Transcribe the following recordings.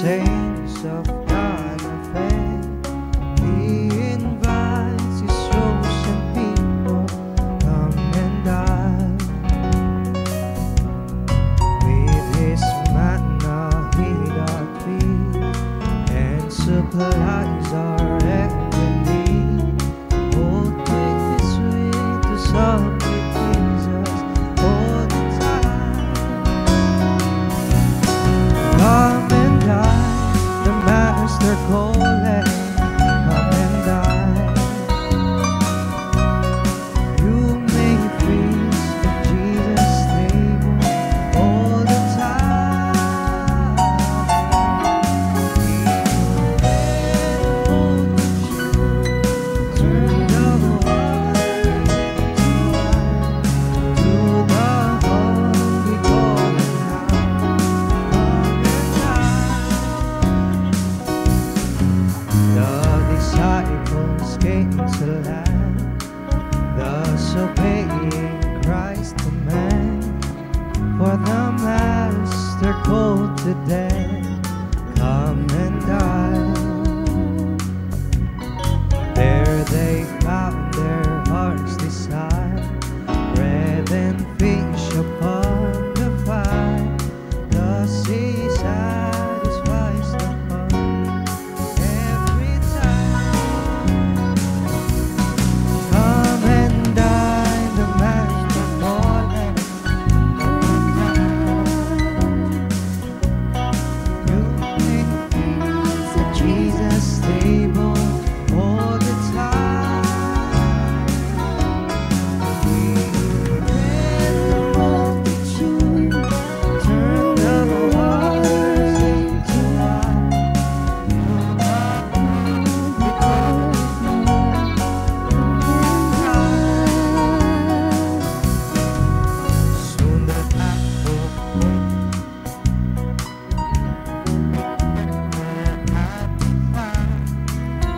saints of God are fed. He invites His chosen people, come and dine. With His manna He doth feed, and supplies our every need. Oh, take this sweet to sup with Jesus all the time. Come and dine, the Master calleth. Come and dine. You may feast at Jesus' table all the time. He fed the multitude, turned the water into wine. To the hungry calling out, come and dine. The disciples came to land, thus obeying Christ's command. For the Master called to them, come and dine. There they found their heart's desire, bread and fish upon the fire. Thus He satisfies the hunger every time. Come and dine, the Master calleth. You may feast at Jesus' table all the time. He fed the multitude, turned the waters into wine. We call it soon the apple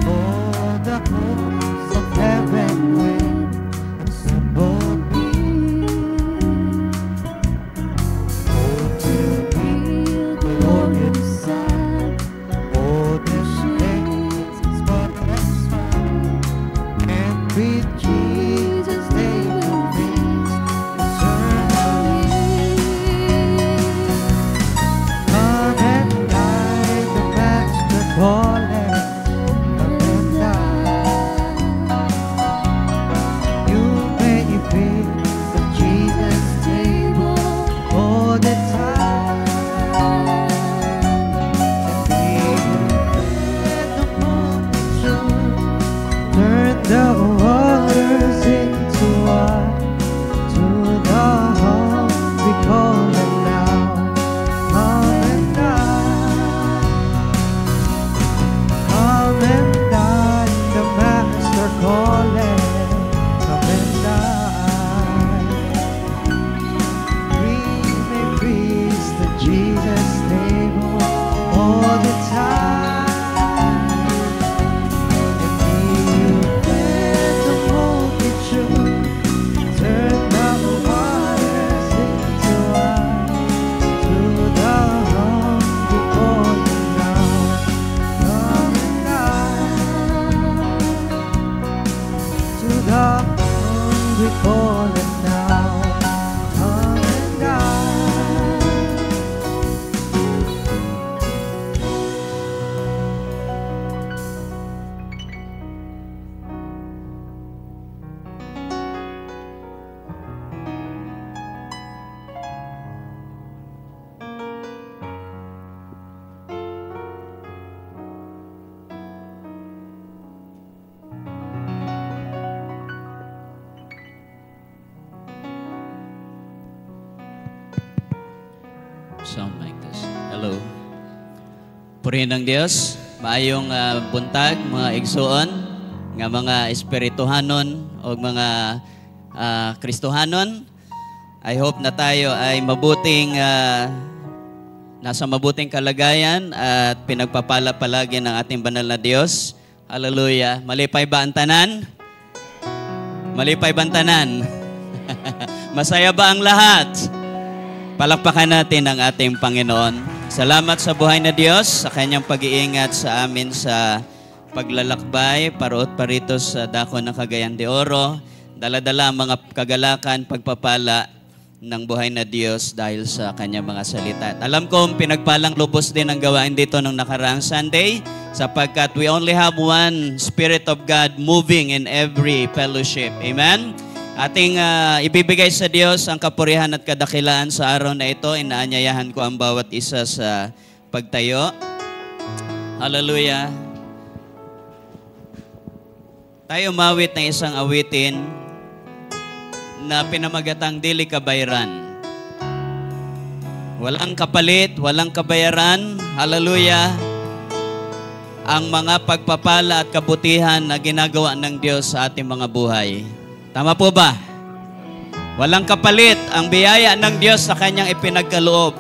all the hosts of heaven will assemble me. Oh, to be glorious and all the saints spotless and with Jesus they will feast eternally. Come and dine, the Master calleth. Come and dine. You may feast at Jesus' table all the time. And He fed the multitude, turned the waters into wine. To the hungry calling now, come and dine. Come and dine, the Master calleth. Come and dine. We may feast at Jesus' table all the time. And He fed the multitude, turned the waters into wine. To the hungry calling now, come and dine. To the hungry calling now, come and dine. Sound like this. Hello. Purihin ng Diyos. Maayong buntag, mga igsuon, nga mga espirituhanon o mga Kristohanon. I hope na tayo ay mabuting, nasa mabuting kalagayan at pinagpapala palagi ng ating banal na Diyos. Hallelujah. Malipay ba ang tanan? Malipay ba ang tanan? Masaya ba ang lahat? Palakpakan natin ang ating Panginoon. Salamat sa buhay na Diyos, sa kanyang pag-iingat sa amin sa paglalakbay, paroot parito sa dako ng Cagayan de Oro. Dala-dala ang mga kagalakan, pagpapala ng buhay na Diyos dahil sa kanyang mga salita. At alam ko, pinagpalang lubos din ang gawain dito nung nakaraang Sunday sapagkat we only have one Spirit of God moving in every fellowship. Amen? Ating ibibigay sa Diyos ang kapurihan at kadakilaan sa araw na ito. Inaanyayahan ko ang bawat isa sa pagtayo. Hallelujah. Tayo mawit ng isang awitin na pinamagatang Dili Kabayran. Walang kapalit, walang kabayaran. Hallelujah. Ang mga pagpapala at kabutihan na ginagawa ng Diyos sa ating mga buhay. Tama po ba? Walang kapalit ang biyaya ng Diyos sa kanyang ipinagkaloob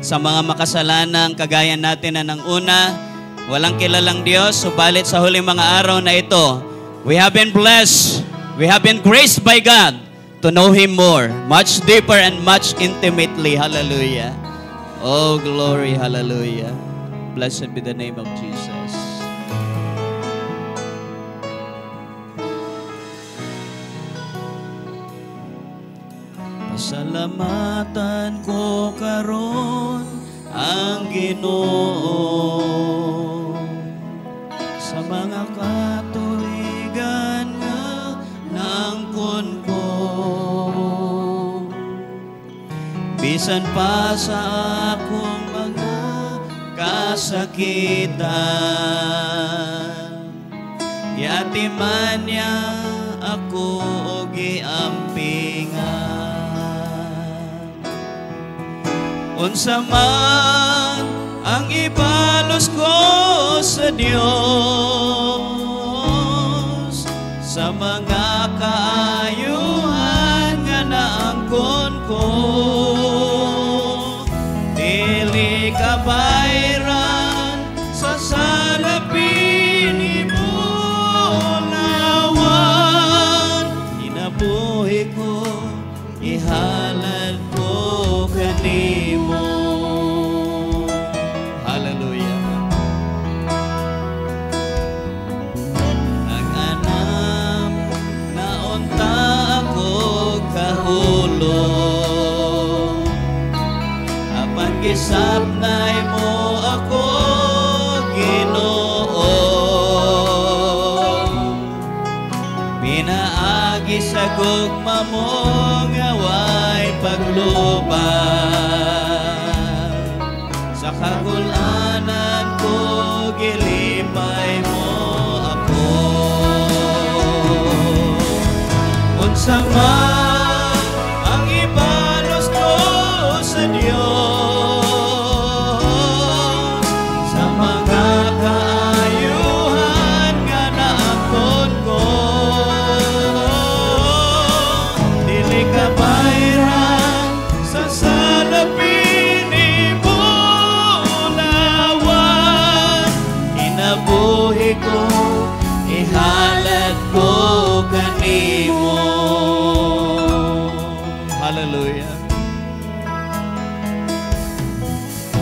sa mga makasalanang kagaya natin na ng una. Walang kilalang Diyos, subalit sa huling mga araw na ito, we have been blessed, we have been graced by God to know Him more, much deeper and much intimately. Hallelujah. Oh, glory. Hallelujah. Blessed be the name of Jesus. Pasalamatan ko karon ang Ginoo sa mga katuligan nga nangkon ko. Bisan pa sa akong mga kasakitan, yatiman niya ako og giampingan. Unsa man ang ibalos ko sa Dios sa mga kaayuhan nga naangkon ko. Dili kabayran sa salapin mo lawan. Inabuhi ko, ihalad ko kanimo. Hallelujah. Nag-anam na unta ako kahulo, apan gisapnay mo ako Ginoo. Pinaagi sa gugma mo nga way pagluban, sa kagulanan ko gilipay mo ako. Unsa man ang ibalos ko sa Dios sa mga kaayuhan nga naangkon ko. Dili kabayran sa salapin mo lawan. Inabuhi ko, ihalad ko kanimo. Hallelujah.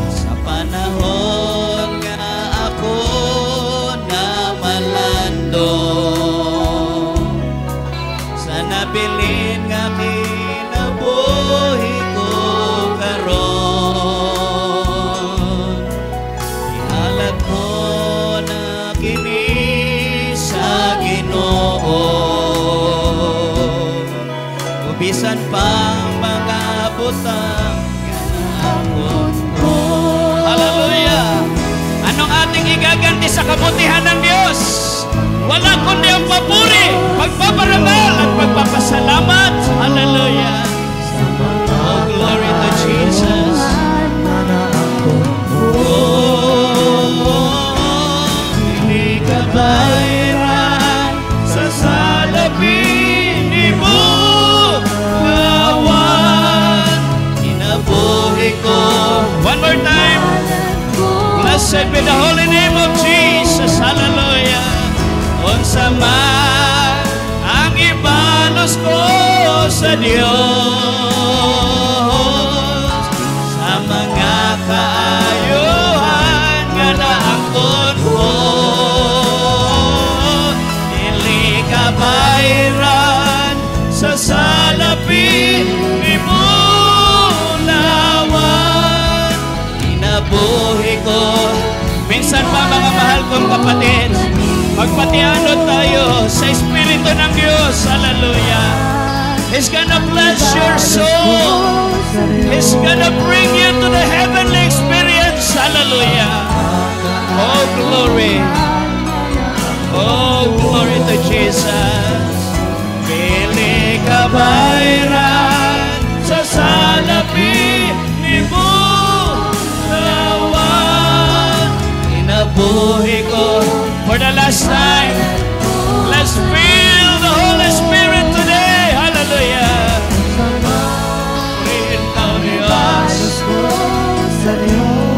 Sa panahon nga ako na malando, sa nabilin nga kinabuhi ko karon, ihalad ko na kini sa Ginoo. Ubisan pa mga butang nga naangkon ko. Hallelujah! Anong ating igaganti sa kabutihan ng Diyos? Wala kundi ang papuri, pagpaparangal at pagpapasalamat. Hallelujah! Oh, glory to Jesus. Hindi ka bayran sa salapin mo lawan. Inabuhi ko. One more time. Blessed be the holy name of Jesus. Hallelujah. Unsa man ang ibalos ko sa Dios sa mga kaayo Minsan pa mga mahal kong kapatid, magpatianod tayo sa Espiritu ng Diyos. Hallelujah. He's gonna bless your soul. He's gonna bring you to the heavenly experience. Hallelujah. Oh, glory. Oh, glory to Jesus. Pili ka bayran sa salapi ni Butawan. Inabuhi ko for the last time. Let's feel the Holy Spirit today. Hallelujah. Purihin ka o Diyos. Hallelujah.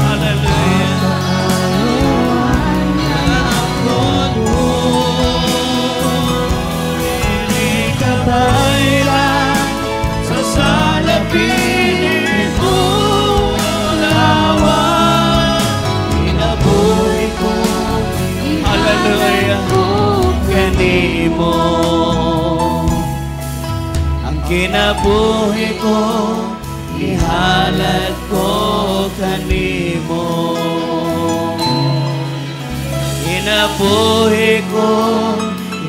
Hallelujah. Pili ka bayran sa salapi ni Butawan. Inabuhi ko, hallelujah, kanimo. Ang kinabuhi ko, ihalad ko kanimo. Kinabuhi ko,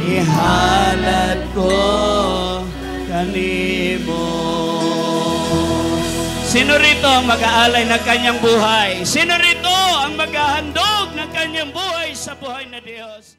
ihalad ko kanimo. Sino rito ang mag-aalay ng kanyang buhay? Sino rito ang maghahandog ng kanyang buhay sa buhay na Diyos?